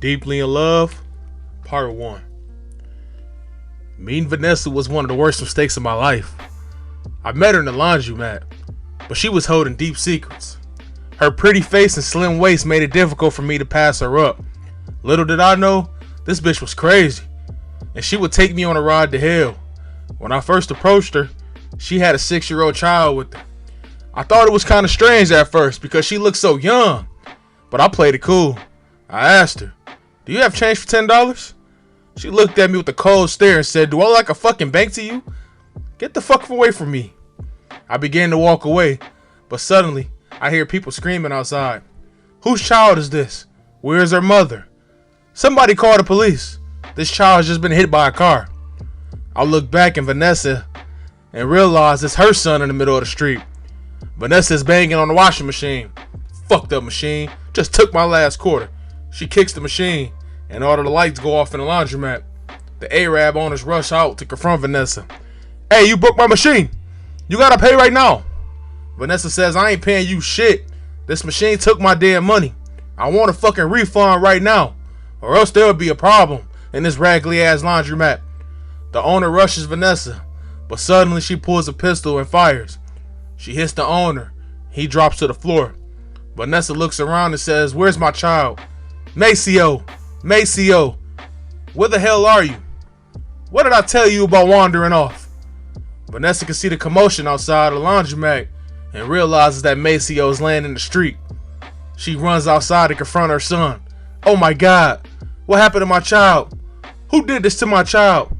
Deeply in Love, Part 1. Meeting Vanessa was one of the worst mistakes of my life. I met her in the laundromat, but she was holding deep secrets. Her pretty face and slim waist made it difficult for me to pass her up. Little did I know, this bitch was crazy, and she would take me on a ride to hell. When I first approached her, she had a 6-year-old child with her. I thought it was kind of strange at first because she looked so young, but I played it cool. I asked her, "Do you have change for $10? She looked at me with a cold stare and said, "Do I look like a fucking bank to you? Get the fuck away from me." I began to walk away, but suddenly I hear people screaming outside. Whose child is this? Where is her mother? Somebody call the police. This child has just been hit by a car. I look back at Vanessa and realize it's her son in the middle of the street. Vanessa is banging on the washing machine. Fucked up machine. Just took my last quarter. She kicks the machine, and all of the lights go off in the laundromat. The Arab owners rush out to confront Vanessa. "Hey, you broke my machine. You gotta pay right now." Vanessa says, "I ain't paying you shit. This machine took my damn money. I want a fucking refund right now, or else there will be a problem in this raggedly ass laundromat." The owner rushes Vanessa, but suddenly she pulls a pistol and fires. She hits the owner. He drops to the floor. Vanessa looks around and says, "Where's my child? Maceo, Maceo, where the hell are you? What did I tell you about wandering off?" Vanessa can see the commotion outside the laundromat and realizes that Maceo is laying in the street. She runs outside to confront her son. "Oh my God, what happened to my child? Who did this to my child?"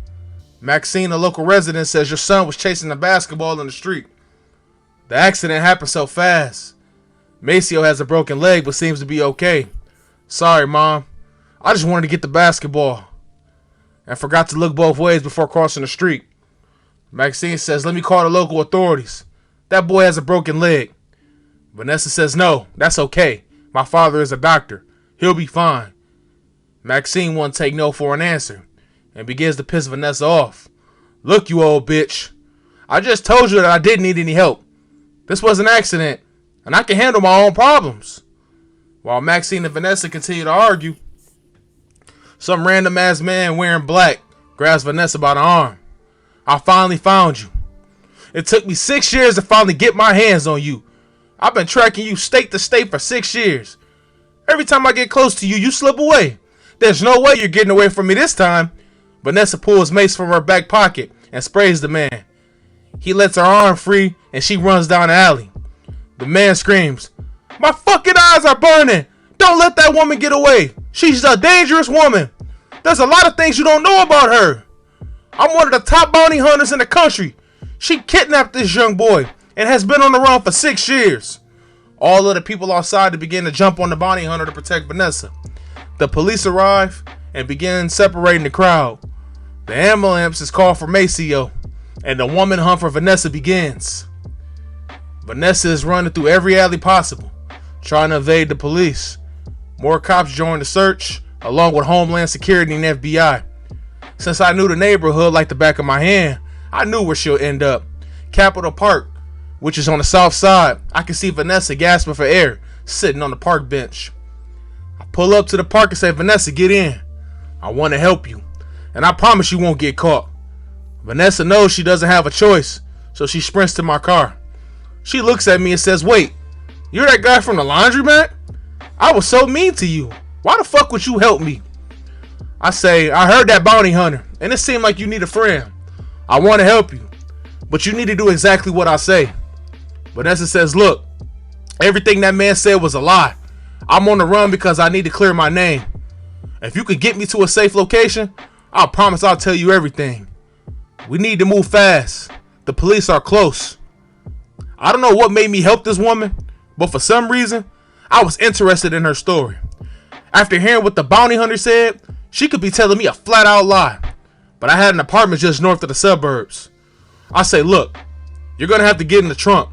Maxine, a local resident, says your son was chasing a basketball in the street. The accident happened so fast. Maceo has a broken leg but seems to be okay. "Sorry, Mom. I just wanted to get the basketball and forgot to look both ways before crossing the street." Maxine says, "Let me call the local authorities. That boy has a broken leg." Vanessa says, "No, that's okay. My father is a doctor. He'll be fine." Maxine won't take no for an answer and begins to piss Vanessa off. "Look, you old bitch. I just told you that I didn't need any help. This was an accident, and I can handle my own problems." While Maxine and Vanessa continue to argue, some random ass man wearing black grabs Vanessa by the arm. "I finally found you. It took me 6 years to finally get my hands on you. I've been tracking you state to state for 6 years. Every time I get close to you, you slip away. There's no way you're getting away from me this time." Vanessa pulls mace from her back pocket and sprays the man. He lets her arm free and she runs down the alley. The man screams, "My fucking eyes are burning. Don't let that woman get away. She's a dangerous woman. There's a lot of things you don't know about her. I'm one of the top bounty hunters in the country. She kidnapped this young boy and has been on the run for 6 years." All of the people outside begin to jump on the bounty hunter to protect Vanessa. The police arrive and begin separating the crowd. The ambulance is called for Maceo, and the woman hunt for Vanessa begins. Vanessa is running through every alley possible, trying to evade the police. More cops join the search, along with Homeland Security and FBI. Since I knew the neighborhood like the back of my hand, I knew where she'll end up. Capitol Park, which is on the south side. I can see Vanessa gasping for air, sitting on the park bench. I pull up to the park and say, "Vanessa, get in. I want to help you, and I promise you won't get caught." Vanessa knows she doesn't have a choice, so she sprints to my car. She looks at me and says, "Wait, you're that guy from the laundromat? I was so mean to you. Why the fuck would you help me?" I say, "I heard that bounty hunter, and it seemed like you need a friend. I want to help you, but you need to do exactly what I say." Vanessa says, "Look, everything that man said was a lie. I'm on the run because I need to clear my name. If you could get me to a safe location, I promise I'll tell you everything. We need to move fast. The police are close." I don't know what made me help this woman, but for some reason, I was interested in her story. After hearing what the bounty hunter said, she could be telling me a flat out lie, but I had an apartment just north of the suburbs. I say, "Look, you're gonna have to get in the trunk.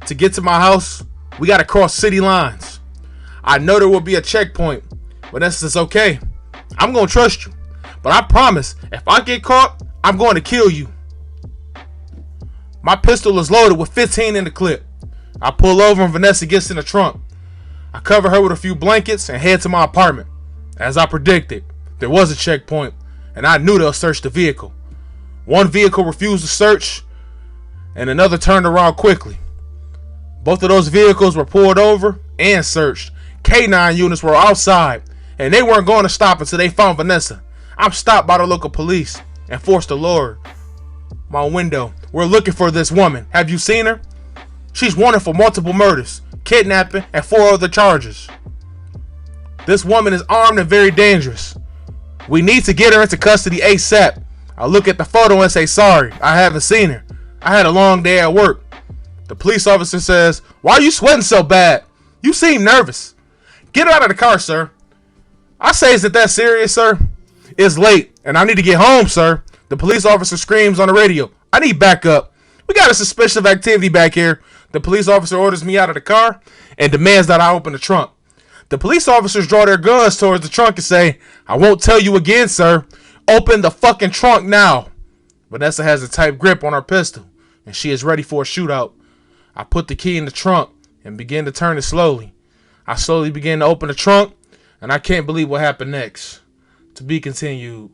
To get to my house, we gotta cross city lines. I know there will be a checkpoint, but that's just okay. I'm gonna trust you, but I promise if I get caught, I'm going to kill you." My pistol is loaded with 15 in the clip. I pull over and Vanessa gets in the trunk. I cover her with a few blankets and head to my apartment. As I predicted, there was a checkpoint, and I knew they'll search the vehicle. One vehicle refused to search, and another turned around quickly. Both of those vehicles were pulled over and searched. K9 units were outside, and they weren't going to stop until they found Vanessa. I'm stopped by the local police and forced to lower my window. We're looking for this woman. Have you seen her? She's wanted for multiple murders, kidnapping, and 4 other charges. This woman is armed and very dangerous. We need to get her into custody ASAP. I look at the photo and say, sorry, I haven't seen her. I had a long day at work. The police officer says, why are you sweating so bad? You seem nervous. Get out of the car, sir. I say, is it that serious, sir? It's late, and I need to get home, sir. The police officer screams on the radio, I need backup. We got a suspicion of activity back here. The police officer orders me out of the car and demands that I open the trunk. The police officers draw their guns towards the trunk and say, I won't tell you again, sir. Open the fucking trunk now. Vanessa has a tight grip on her pistol, and she is ready for a shootout. I put the key in the trunk and begin to turn it slowly. I slowly begin to open the trunk, and I can't believe what happened next. To be continued.